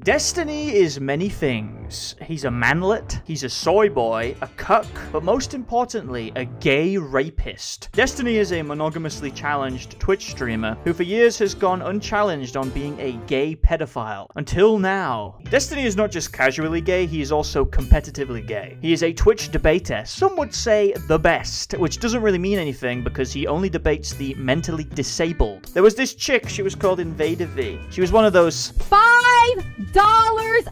Destiny is many things. He's a manlet, he's a soy boy, a cuck, but most importantly, a gay rapist. Destiny is a monogamously challenged Twitch streamer who for years has gone unchallenged on being a gay pedophile. Until now. Destiny is not just casually gay, he is also competitively gay. He is a Twitch debater, some would say the best, which doesn't really mean anything because he only debates the mentally disabled. There was this chick, she was called Invader V. She was one of those $5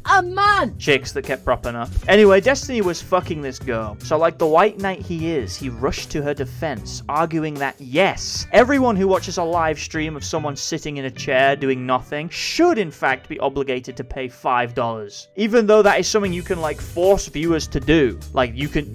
a month chicks that kept propping up. Anyway, Destiny was fucking this girl. So like the white knight he is, he rushed to her defense, arguing that yes, everyone who watches a live stream of someone sitting in a chair doing nothing should in fact be obligated to pay $5. Even though that is something you can like force viewers to do. Like you could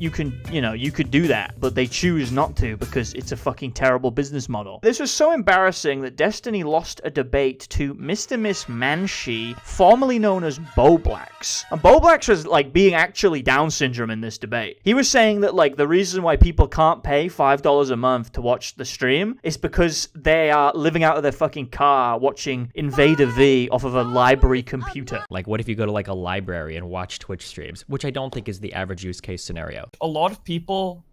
do that, but they choose not to because it's a fucking terrible business model. This was so embarrassing that Destiny lost a debate to Mr. Miss Manshi, formerly known as Boblax. And Boblax was like being actually Down syndrome in this debate. He was saying that like the reason why people can't pay $5 a month to watch the stream is because they are living out of their fucking car watching Invader V off of a library computer. Like what if you go to like a library and watch Twitch streams, which I don't think is the average use case scenario. A lot of people,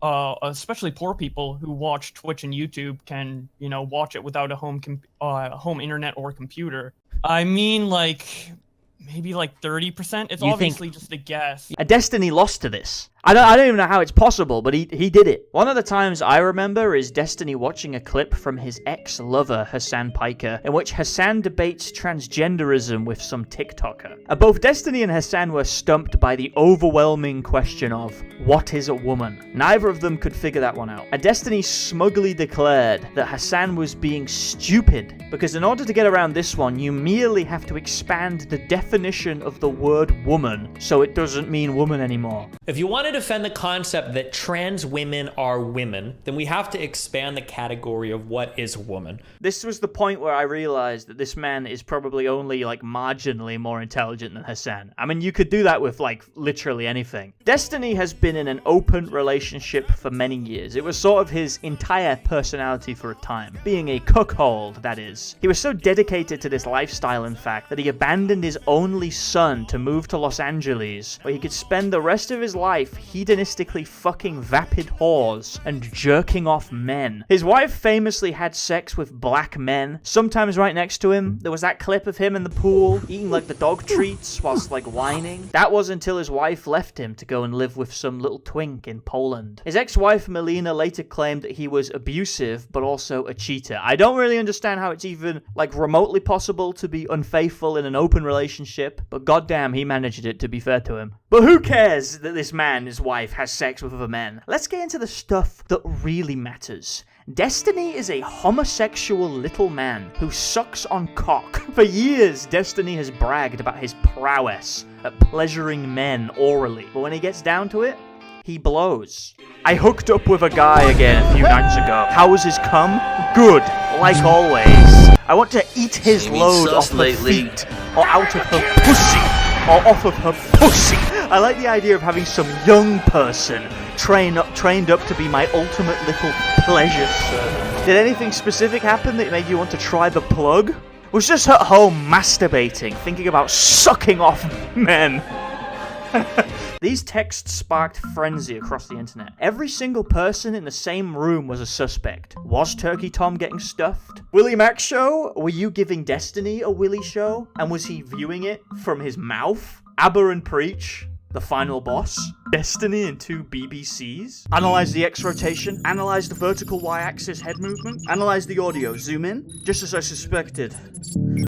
especially poor people who watch Twitch and YouTube can, watch it without a home internet or computer. I mean, like, maybe like 30%. It's obviously just a guess. A Destiny lost to this. I don't even know how it's possible, but he did it. One of the times I remember is Destiny watching a clip from his ex-lover, Hassan Piker, in which Hassan debates transgenderism with some TikToker. Both Destiny and Hassan were stumped by the overwhelming question of, what is a woman? Neither of them could figure that one out. Destiny smugly declared that Hassan was being stupid, because in order to get around this one, you merely have to expand the definition of the word woman, so it doesn't mean woman anymore. If you want to defend the concept that trans women are women, then we have to expand the category of what is a woman. This was the point where I realized that this man is probably only like marginally more intelligent than Hassan. I mean, you could do that with like literally anything. Destiny has been in an open relationship for many years. It was sort of his entire personality for a time. Being a cuckold, that is. He was so dedicated to this lifestyle, in fact, that he abandoned his only son to move to Los Angeles, where he could spend the rest of his life hedonistically fucking vapid whores and jerking off men. His wife famously had sex with black men, sometimes right next to him. There was that clip of him in the pool, eating like the dog treats whilst like whining. That was until his wife left him to go and live with some little twink in Poland. His ex-wife Melina later claimed that he was abusive, but also a cheater. I don't really understand how it's even like remotely possible to be unfaithful in an open relationship, but goddamn, he managed it, to be fair to him. But who cares that this man, his wife, has sex with other men? Let's get into the stuff that really matters. Destiny is a homosexual little man who sucks on cock. For years, Destiny has bragged about his prowess at pleasuring men orally, but when he gets down to it, he blows. I hooked up with a guy again a few nights ago. How was his cum? Good, like always. I want to eat his load off her feet, or out of her pussy, or off of her pussy. I like the idea of having some young person trained up to be my ultimate little pleasure servant. Did anything specific happen that made you want to try the plug? Was just at home masturbating, thinking about sucking off men. These texts sparked frenzy across the internet. Every single person in the same room was a suspect. Was Turkey Tom getting stuffed? Willie Mac show? Were you giving Destiny a Willie show? And was he viewing it from his mouth? Abba and Preach? The final boss? Destiny and 2 BBCs? Analyze the X rotation? Analyze the vertical Y-axis head movement? Analyze the audio, zoom in? Just as I suspected,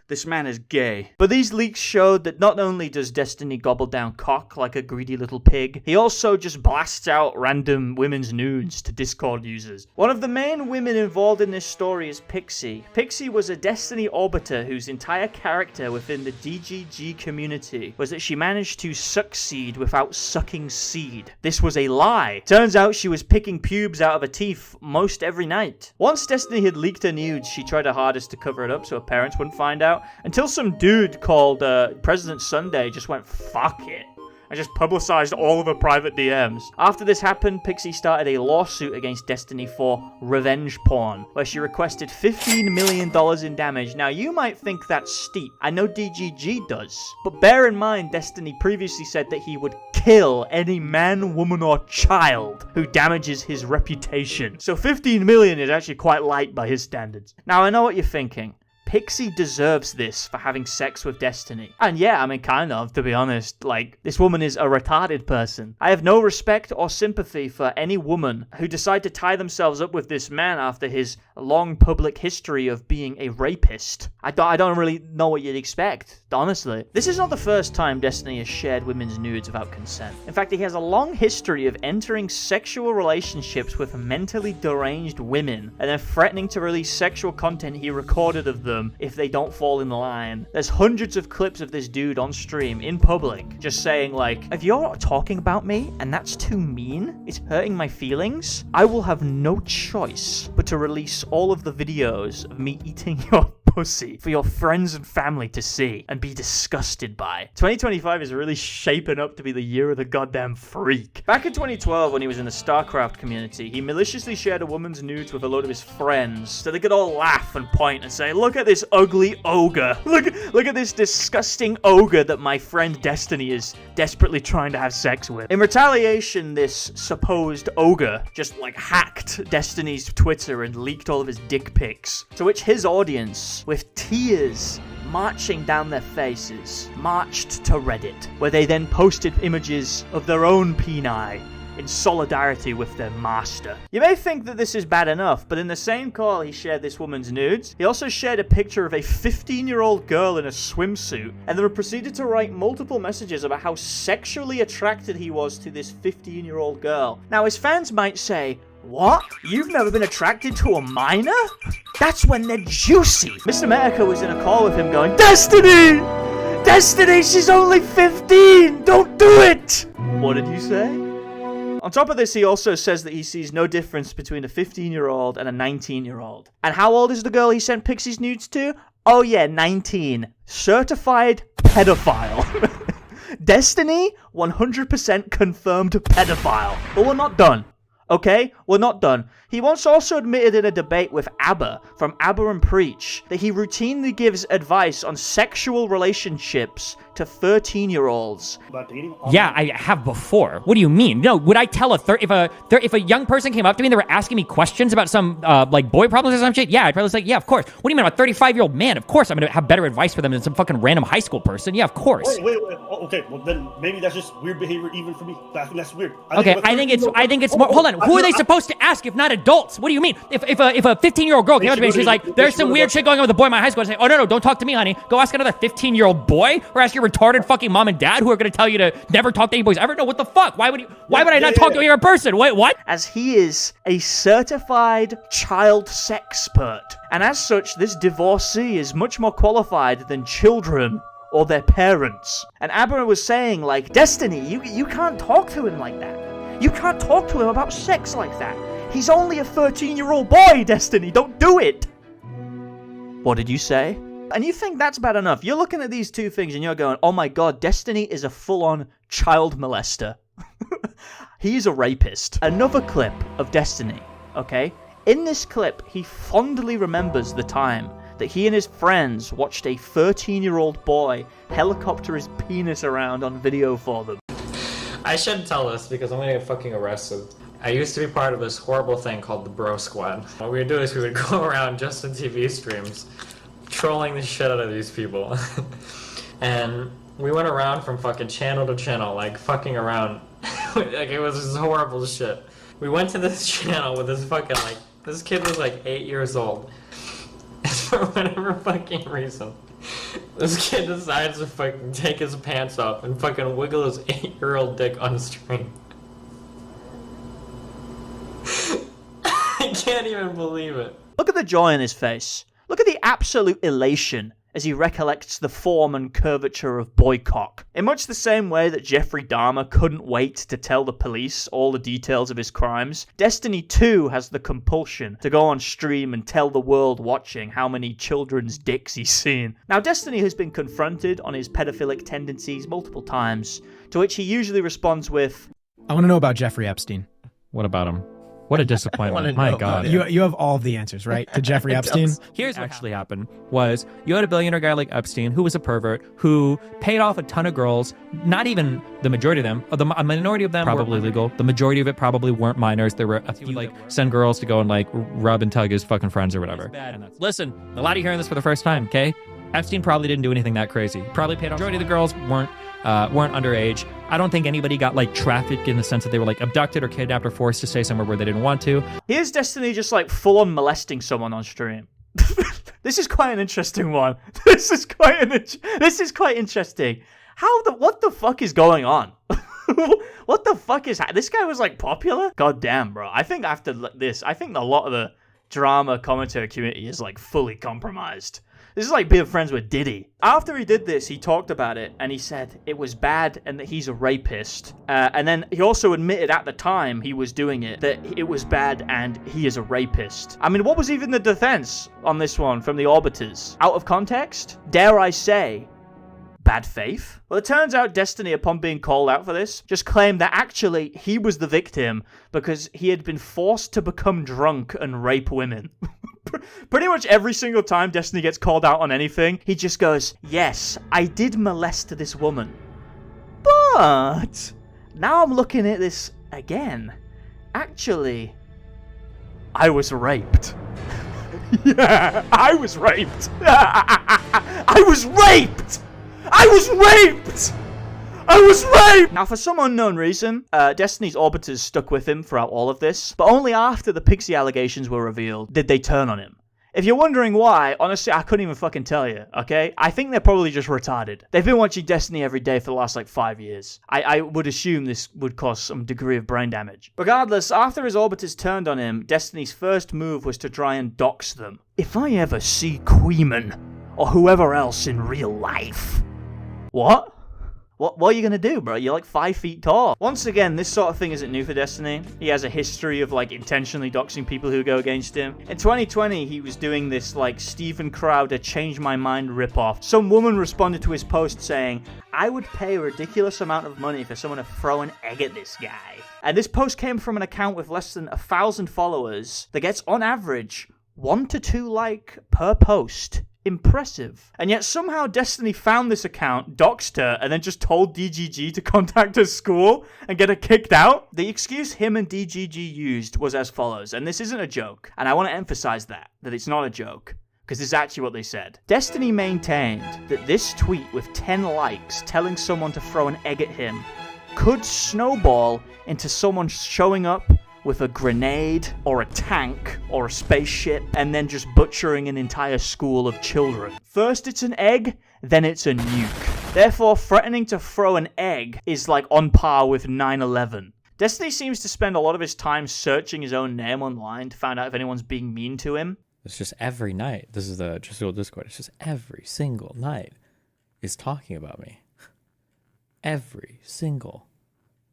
this man is gay. But these leaks showed that not only does Destiny gobble down cock like a greedy little pig, he also just blasts out random women's nudes to Discord users. One of the main women involved in this story is Pixie. Pixie was a Destiny orbiter whose entire character within the DGG community was that she managed to succeed without sucking seed. This was a lie. Turns out she was picking pubes out of her teeth most every night. Once Destiny had leaked her nudes, she tried her hardest to cover it up so her parents wouldn't find out, until some dude called President Sunday just went, fuck it. and just publicized all of her private DMs. After this happened, Pixie started a lawsuit against Destiny for revenge porn, where she requested $15 million in damage. Now, you might think that's steep. I know DGG does. But bear in mind, Destiny previously said that he would kill any man, woman, or child who damages his reputation. So 15 million is actually quite light by his standards. Now, I know what you're thinking. Pixie deserves this for having sex with Destiny. And yeah, I mean, kind of, to be honest. Like, this woman is a retarded person. I have no respect or sympathy for any woman who decide to tie themselves up with this man after his long public history of being a rapist. I don't really know what you'd expect, honestly. This is not the first time Destiny has shared women's nudes without consent. In fact, he has a long history of entering sexual relationships with mentally deranged women and then threatening to release sexual content he recorded of them if they don't fall in line. There's hundreds of clips of this dude on stream in public just saying like, if you're talking about me and that's too mean, it's hurting my feelings, I will have no choice but to release all of the videos of me eating your pussy for your friends and family to see and be disgusted by. 2025 is really shaping up to be the year of the goddamn freak. Back in 2012, when he was in the StarCraft community, he maliciously shared a woman's nudes with a load of his friends so they could all laugh and point and say, look at this ugly ogre. Look at this disgusting ogre that my friend Destiny is desperately trying to have sex with. In retaliation, this supposed ogre just like hacked Destiny's Twitter and leaked all of his dick pics, to which his audience, with tears marching down their faces, marched to Reddit, where they then posted images of their own peni in solidarity with their master. You may think that this is bad enough, but in the same call he shared this woman's nudes, he also shared a picture of a 15-year-old girl in a swimsuit, and then proceeded to write multiple messages about how sexually attracted he was to this 15-year-old girl. Now, his fans might say, what? You've never been attracted to a minor? That's when they're juicy. Mr. Medica was in a call with him going, Destiny! Destiny, she's only 15! Don't do it! What did you say? On top of this, he also says that he sees no difference between a 15-year-old and a 19-year-old. And how old is the girl he sent Pixie's nudes to? Oh yeah, 19. Certified pedophile. Destiny, 100% confirmed pedophile. But we're not done. Okay, we're not done. He once also admitted in a debate with ABBA from ABBA and Preach that he routinely gives advice on sexual relationships to 13-year-olds. Yeah, I have before. What do you mean? No, would I tell if a young person came up to me and they were asking me questions about some like boy problems or some shit? Yeah, I'd probably say, yeah, of course. What do you mean, I'm a 35-year-old man? Of course I'm gonna have better advice for them than some fucking random high school person. Yeah, of course. Wait. Oh, okay, well then maybe that's just weird behavior even for me. I think that's weird. I think it's more. Hold on, who are they supposed to ask if not adults? What do you mean? If a 15-year-old girl came up to me and she's like, there's some weird shit going on with a boy in my high school, I'd say, oh no, don't talk to me, honey. Go ask another 15-year-old boy, or ask your retarded fucking mom and dad who are gonna tell you to never talk to any boys ever. No, what the fuck? Why would I not talk to a person? Wait, what? As he is a certified child sexpert, and as such, this divorcee is much more qualified than children or their parents. And ABBA was saying, like, Destiny, you can't talk to him like that. You can't talk to him about sex like that. He's only a 13-year-old boy, Destiny. Don't do it. What did you say? And you think that's bad enough. You're looking at these two things and you're going, oh my god, Destiny is a full-on child molester. He's a rapist. Another clip of Destiny, okay? In this clip, he fondly remembers the time that he and his friends watched a 13-year-old boy helicopter his penis around on video for them. I shouldn't tell this because I'm gonna get fucking arrested. I used to be part of this horrible thing called the Bro Squad. What we would do is we would go around Justin TV streams, trolling the shit out of these people. And we went around from fucking channel to channel, like fucking around. Like it was this horrible shit. We went to this channel with this fucking like, this kid was like 8 years old. And for whatever fucking reason, this kid decides to fucking take his pants off and fucking wiggle his 8-year-old dick on stream. I can't even believe it. Look at the joy in his face. Look at the absolute elation as he recollects the form and curvature of Boycock. In much the same way that Jeffrey Dahmer couldn't wait to tell the police all the details of his crimes, Destiny too has the compulsion to go on stream and tell the world watching how many children's dicks he's seen. Now, Destiny has been confronted on his pedophilic tendencies multiple times, to which he usually responds with, I want to know about Jeffrey Epstein. What about him? What a disappointment. My God. You have all of the answers, right? To Jeffrey Epstein? Here's what actually happened was you had a billionaire guy like Epstein who was a pervert who paid off a ton of girls, not even the majority of them, a minority of them probably legal. The majority of it probably weren't minors. There were a few like send girls to go and like rub and tug his fucking friends or whatever. Listen, a lot of you hearing this for the first time, okay? Epstein probably didn't do anything that crazy. Probably paid off. Majority of the girls weren't underage. I don't think anybody got like trafficked in the sense that they were like abducted or kidnapped or forced to stay somewhere where they didn't want to. Here's Destiny just like full-on molesting someone on stream. This is quite an interesting one. This is quite interesting. What the fuck is going on? What the fuck is this guy was like popular? God damn, bro. I think after this, I think a lot of the drama commentary community is like fully compromised. This is like being friends with Diddy. After he did this, he talked about it, and he said it was bad and that he's a rapist. And then he also admitted at the time he was doing it, that it was bad and he is a rapist. I mean, what was even the defense on this one from the Orbiters? Out of context? Dare I say, bad faith? Well, it turns out Destiny, upon being called out for this, just claimed that actually he was the victim because he had been forced to become drunk and rape women. Pretty much every single time Destiny gets called out on anything, he just goes, yes, I did molest this woman. But now I'm looking at this again. Actually, I was raped. Yeah, I was raped. I was raped! I was raped! I was raped! Now, for some unknown reason, Destiny's Orbiters stuck with him throughout all of this, but only after the Pixie allegations were revealed did they turn on him. If you're wondering why, honestly, I couldn't even fucking tell you, okay? I think they're probably just retarded. They've been watching Destiny every day for the last, like, 5 years. I would assume this would cause some degree of brain damage. Regardless, after his Orbiters turned on him, Destiny's first move was to try and dox them. If I ever see Queeman, or whoever else in real life... What? What are you gonna do, bro? You're like 5 feet tall. Once again, this sort of thing isn't new for Destiny. He has a history of like intentionally doxing people who go against him. In 2020, he was doing this like Steven Crowder Change My Mind ripoff. Some woman responded to his post saying, I would pay a ridiculous amount of money for someone to throw an egg at this guy. And this post came from an account with less than 1,000 followers that gets on average 1 to 2 likes per post. Impressive. And yet somehow Destiny found this account, doxed her, and then just told DGG to contact her school and get her kicked out. The excuse him and DGG used was as follows, and this isn't a joke, and I want to emphasize that it's not a joke, because this is actually what they said. Destiny maintained that this tweet with 10 likes telling someone to throw an egg at him could snowball into someone showing up with a grenade or a tank or a spaceship and then just butchering an entire school of children. First it's an egg, then it's a nuke. Therefore, threatening to throw an egg is like on par with 9/11. Destiny seems to spend a lot of his time searching his own name online to find out if anyone's being mean to him. It's just every night. This is the just old Discord. It's just every single night is talking about me. Every single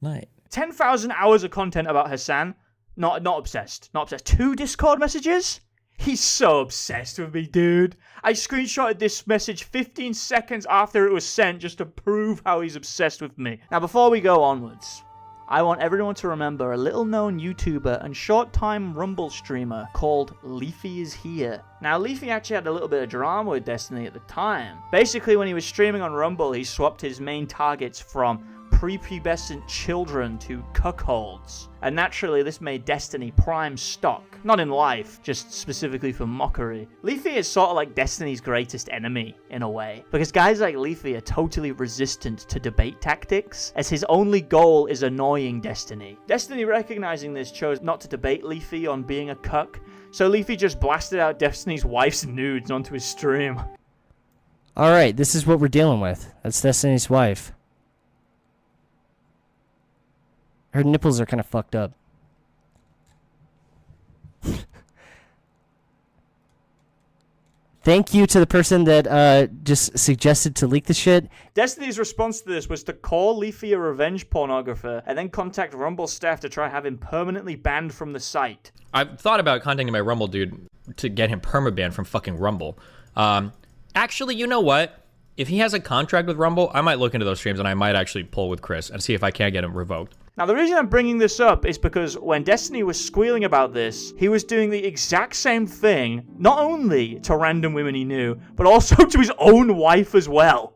night. 10,000 hours of content about Hassan. Not obsessed. Not obsessed. 2 Discord messages? He's so obsessed with me, dude. I screenshotted this message 15 seconds after it was sent just to prove how he's obsessed with me. Now, before we go onwards, I want everyone to remember a little-known YouTuber and short-time Rumble streamer called Leafy is Here. Now, Leafy actually had a little bit of drama with Destiny at the time. Basically, when he was streaming on Rumble, he swapped his main targets from prepubescent children to cuckolds. And naturally, this made Destiny prime stock. Not in life, just specifically for mockery. Leafy is sort of like Destiny's greatest enemy, in a way. Because guys like Leafy are totally resistant to debate tactics, as his only goal is annoying Destiny. Destiny, recognizing this, chose not to debate Leafy on being a cuck, so Leafy just blasted out Destiny's wife's nudes onto his stream. Alright, this is what we're dealing with. That's Destiny's wife. Her nipples are kind of fucked up. Thank you to the person that just suggested to leak the shit. Destiny's response to this was to call Leafy a revenge pornographer and then contact Rumble staff to try and have him permanently banned from the site. I've thought about contacting my Rumble dude to get him permabanned from fucking Rumble. Actually, you know what? If he has a contract with Rumble, I might look into those streams and I might actually pull with Chris and see if I can't get him revoked. Now, the reason I'm bringing this up is because when Destiny was squealing about this, he was doing the exact same thing, not only to random women he knew, but also to his own wife as well.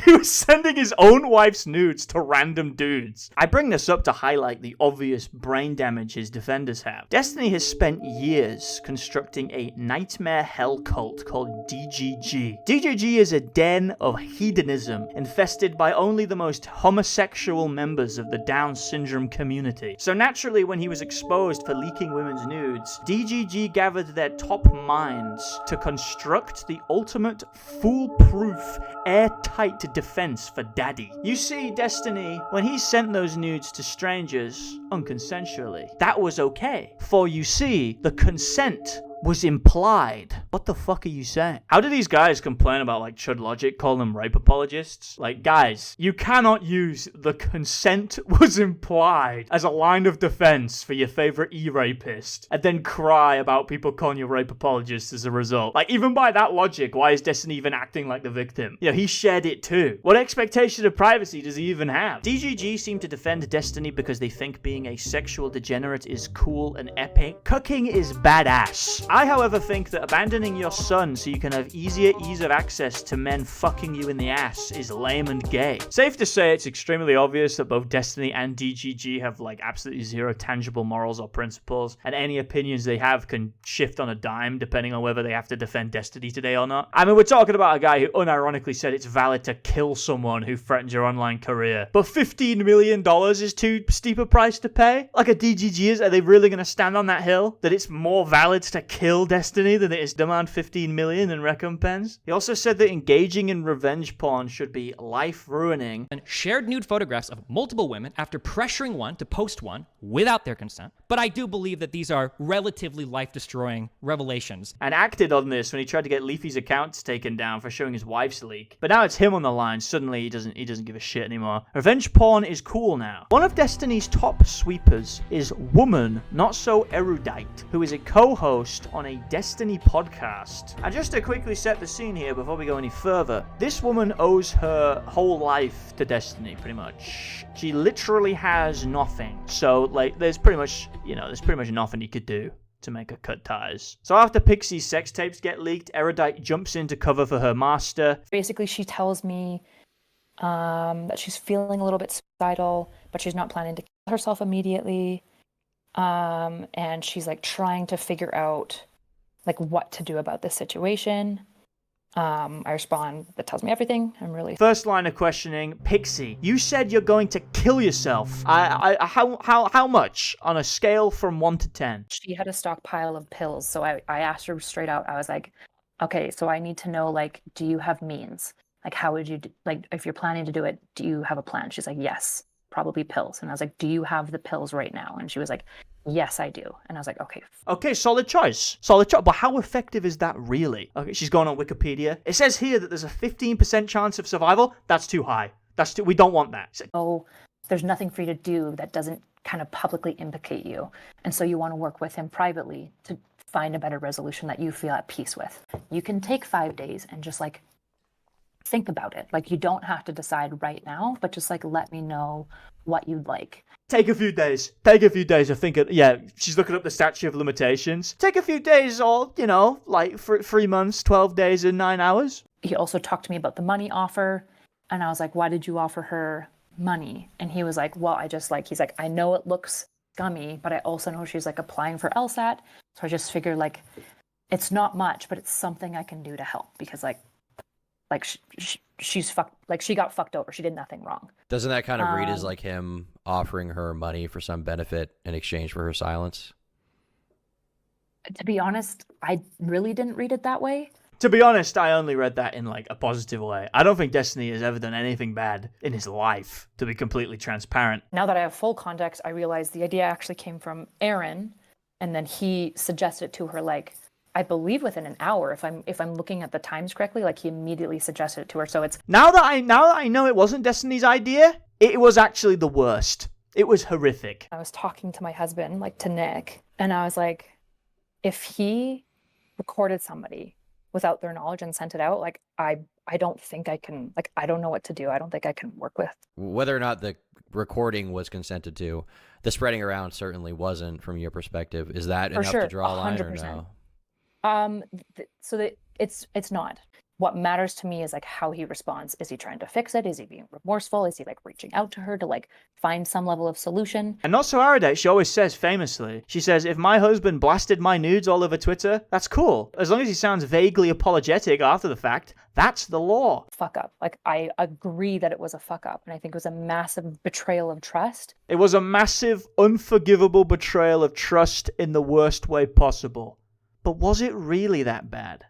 He was sending his own wife's nudes to random dudes. I bring this up to highlight the obvious brain damage his defenders have. Destiny has spent years constructing a nightmare hell cult called DGG. DGG is a den of hedonism infested by only the most homosexual members of the Down syndrome community. So naturally, when he was exposed for leaking women's nudes, DGG gathered their top minds to construct the ultimate foolproof, airtight defense for daddy. You see, Destiny, when he sent those nudes to strangers unconsensually, that was okay. For you see, the consent was implied. What the fuck are you saying? How do these guys complain about like Chud Logic, call them rape apologists? Like, guys, you cannot use the consent was implied as a line of defense for your favorite e-rapist and then cry about people calling you rape apologists as a result. Like, even by that logic, why is Destiny even acting like the victim? You know, he shared it too. What expectation of privacy does he even have? DGG seem to defend Destiny because they think being a sexual degenerate is cool and epic. Cucking is badass. I, however, think that abandoning your son so you can have ease of access to men fucking you in the ass is lame and gay. Safe to say it's extremely obvious that both Destiny and DGG have like absolutely zero tangible morals or principles, and any opinions they have can shift on a dime depending on whether they have to defend Destiny today or not. I mean, we're talking about a guy who unironically said it's valid to kill someone who threatens your online career, but $15 million is too steep a price to pay? Like a DGG is? Are they really going to stand on that hill? That it's more valid to kill Destiny than it is demand 15 million in recompense? He also said that engaging in revenge porn should be life-ruining. And shared nude photographs of multiple women after pressuring one to post one without their consent. But I do believe that these are relatively life-destroying revelations. And acted on this when he tried to get Leafy's accounts taken down for showing his wife's leak. But now it's him on the line. Suddenly he doesn't give a shit anymore. Revenge porn is cool now. One of Destiny's top sweepers is Woman Not So Erudite, who is a co-host on a Destiny podcast. And just to quickly set the scene here before we go any further, this woman owes her whole life to Destiny, pretty much. She literally has nothing. So, like, there's pretty much nothing you could do to make her cut ties. So after Pixie's sex tapes get leaked, Erudite jumps in to cover for her master. Basically, she tells me that she's feeling a little bit suicidal, but she's not planning to kill herself immediately. And she's like trying to figure out like what to do about this situation. I respond, that tells me everything. I'm really... First line of questioning, Pixie, you said you're going to kill yourself. How much on a scale from 1 to 10? She had a stockpile of pills, so I asked her straight out. I was like, okay, so I need to know, like, do you have means? Like, how would you, like, if you're planning to do it, do you have a plan? She's like, yes, probably pills. And I was like, do you have the pills right now? And she was like, yes, I do. And I was like, okay. Okay, solid choice. Solid choice. But how effective is that really? Okay, she's going on Wikipedia. It says here that there's a 15% chance of survival. That's too high. We don't want that. Oh, there's nothing for you to do that doesn't kind of publicly implicate you. And so you want to work with him privately to find a better resolution that you feel at peace with. You can take 5 days and just like think about it. Like, you don't have to decide right now, but just like let me know what you'd like. Take a few days. Take a few days. I think, yeah, she's looking up the statute of limitations. Take a few days, or, you know, like 3 months, 12 days, and 9 hours. He also talked to me about the money offer, and I was like, why did you offer her money? And he was like, well, I just like, he's like, I know it looks scummy, but I also know she's like applying for LSAT, so I just figured like, it's not much, but it's something I can do to help, because like she's fucked, like she got fucked over. She did nothing wrong. Doesn't that kind of read as like him offering her money for some benefit in exchange for her silence? To be honest, I really didn't read it that way. To be honest, I only read that in like a positive way. I don't think Destiny has ever done anything bad in his life, to be completely transparent. Now that I have full context, I realize the idea actually came from Aaron, and then he suggested to her like, I believe within an hour, if I'm looking at the times correctly, like he immediately suggested it to her. So it's Now that I know it wasn't Destiny's idea, it was actually the worst. It was horrific. I was talking to my husband, like to Nick, and I was like, if he recorded somebody without their knowledge and sent it out, like I don't think I can, like I don't know what to do. I don't think I can work with. Whether or not the recording was consented to, the spreading around certainly wasn't from your perspective. Is that For enough sure, to draw a line or 100%. no? So that it's not. What matters to me is like how he responds. Is he trying to fix it? Is he being remorseful? Is he like reaching out to her to like find some level of solution? And not so erudite, she always says famously, she says, if my husband blasted my nudes all over Twitter, that's cool. As long as he sounds vaguely apologetic after the fact, that's the law. Fuck up. Like I agree that it was a fuck up, and I think it was a massive betrayal of trust. It was a massive, unforgivable betrayal of trust in the worst way possible. But was it really that bad?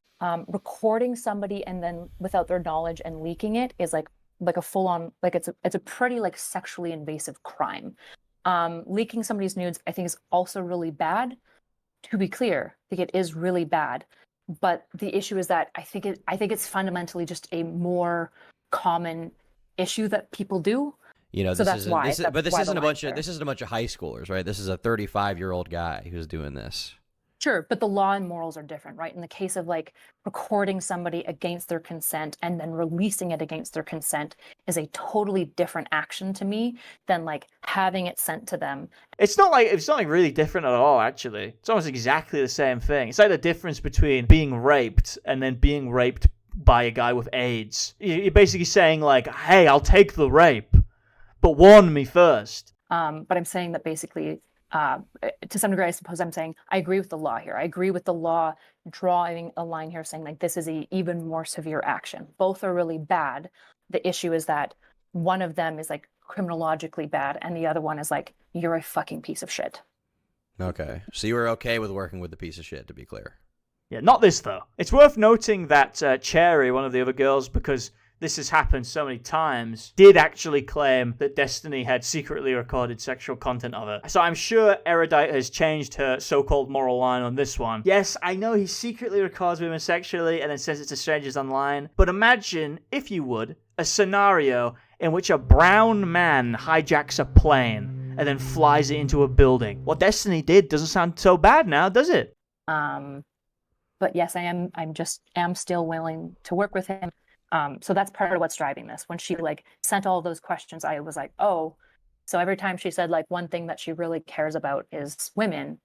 Recording somebody and then without their knowledge and leaking it is like a full on, like it's a pretty like sexually invasive crime. Leaking somebody's nudes, I think, is also really bad. To be clear, I think it is really bad. But the issue is that I think it's fundamentally just a more common issue that people do. You know, So this that's why. but this why isn't the a bunch line's of this isn't a bunch of high schoolers, right? This is a 35-year-old guy who's doing this. Sure, but the law and morals are different, right? In the case of like recording somebody against their consent and then releasing it against their consent is a totally different action to me than like having it sent to them. It's not like really different at all, actually. It's almost exactly the same thing. It's like the difference between being raped and then being raped by a guy with AIDS. You're basically saying like, hey, I'll take the rape, but warn me first. But I'm saying that basically, to some degree, I suppose I'm saying I agree with the law here. I agree with the law drawing a line here saying like this is a even more severe action. Both are really bad. The issue is that one of them is like criminologically bad and the other one is like, you're a fucking piece of shit. Okay. So you were okay with working with the piece of shit, to be clear. Yeah, not this, though. It's worth noting that Cherry, one of the other girls, because this has happened so many times, did actually claim that Destiny had secretly recorded sexual content of her. So I'm sure Erudite has changed her so-called moral line on this one. Yes, I know he secretly records women sexually and then sends it to strangers online, but imagine, if you would, a scenario in which a brown man hijacks a plane and then flies it into a building. What Destiny did doesn't sound so bad now, does it? But yes, I'm still willing to work with him. So that's part of what's driving this. When she like sent all those questions, I was like, oh, so every time she said like one thing that she really cares about is women,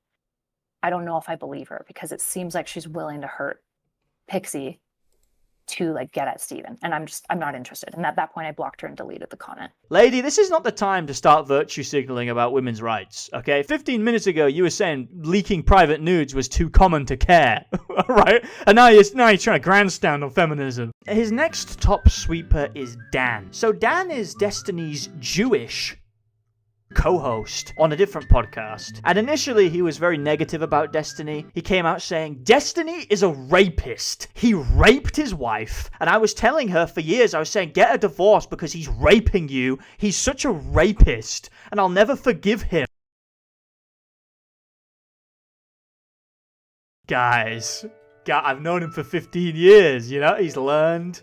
I don't know if I believe her because it seems like she's willing to hurt Pixie to like get at Steven. And I'm not interested. And at that point I blocked her and deleted the comment. Lady, this is not the time to start virtue signaling about women's rights, okay? 15 minutes ago, you were saying leaking private nudes was too common to care, right? And now you're trying to grandstand on feminism. His next top sweeper is Dan. So Dan is Destiny's Jewish co-host on a different podcast. And initially he was very negative about Destiny. He came out saying, Destiny is a rapist. He raped his wife. And I was telling her for years, I was saying, get a divorce because he's raping you. He's such a rapist. And I'll never forgive him. Guys, I've known him for 15 years, you know? He's learned.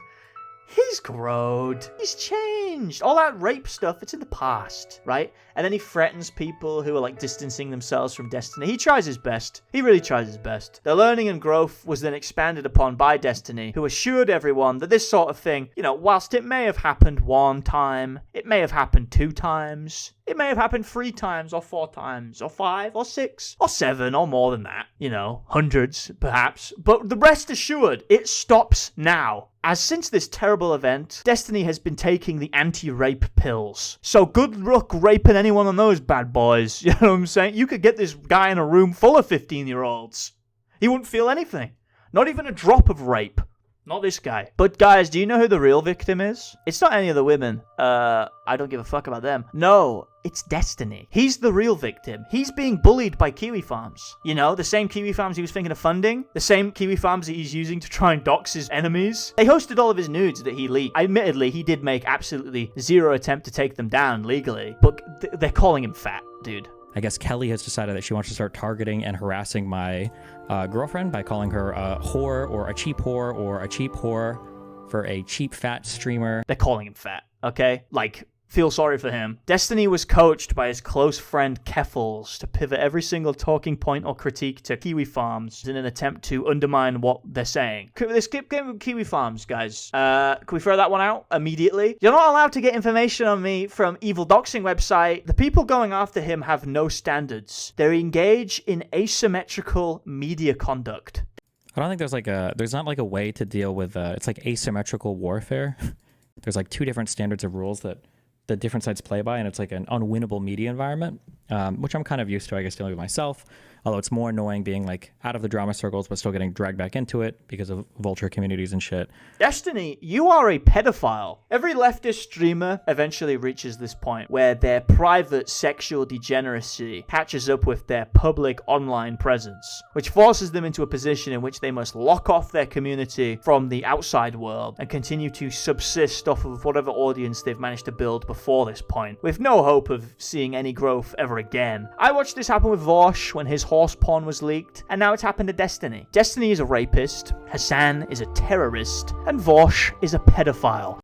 He's grown. He's changed. All that rape stuff, it's in the past, right? And then he threatens people who are like distancing themselves from Destiny. He tries his best. He really tries his best. The learning and growth was then expanded upon by Destiny, who assured everyone that this sort of thing, you know, whilst it may have happened one time, it may have happened 2 times, it may have happened 3 times or 4 times or 5 or 6 or 7 or more than that, you know, hundreds perhaps. But the rest assured, it stops now. As since this terrible event, Destiny has been taking the anti-rape pills. So good luck raping anyone on those bad boys. You know what I'm saying? You could get this guy in a room full of 15-year-olds. He wouldn't feel anything. Not even a drop of rape. Not this guy. But guys, do you know who the real victim is? It's not any of the women. I don't give a fuck about them. No, it's Destiny. He's the real victim. He's being bullied by Kiwi Farms. You know, the same Kiwi Farms he was thinking of funding. The same Kiwi Farms that he's using to try and dox his enemies. They hosted all of his nudes that he leaked. Admittedly, he did make absolutely zero attempt to take them down legally. But they're calling him fat, dude. I guess Kelly has decided that she wants to start targeting and harassing my girlfriend by calling her a whore or a cheap whore or a cheap whore for a cheap fat streamer. They're calling him fat, okay? Like, feel sorry for him. Destiny was coached by his close friend Keffals to pivot every single talking point or critique to Kiwi Farms in an attempt to undermine what they're saying. Let's skip Kiwi Farms, guys. Can we throw that one out immediately? You're not allowed to get information on me from Evil Doxing website. The people going after him have no standards. They engage in asymmetrical media conduct. I don't think there's not like a way to deal with, it's like asymmetrical warfare. There's like two different standards of rules that the different sides play by, and it's like an unwinnable media environment, which I'm kind of used to, I guess, dealing with myself. Although it's more annoying being like out of the drama circles, but still getting dragged back into it because of vulture communities and shit. Destiny, you are a pedophile. Every leftist streamer eventually reaches this point where their private sexual degeneracy catches up with their public online presence, which forces them into a position in which they must lock off their community from the outside world and continue to subsist off of whatever audience they've managed to build before this point, with no hope of seeing any growth ever again. I watched this happen with Vosh when his horse porn was leaked, and now it's happened to Destiny. Destiny is a rapist, Hassan is a terrorist, and Vosh is a pedophile.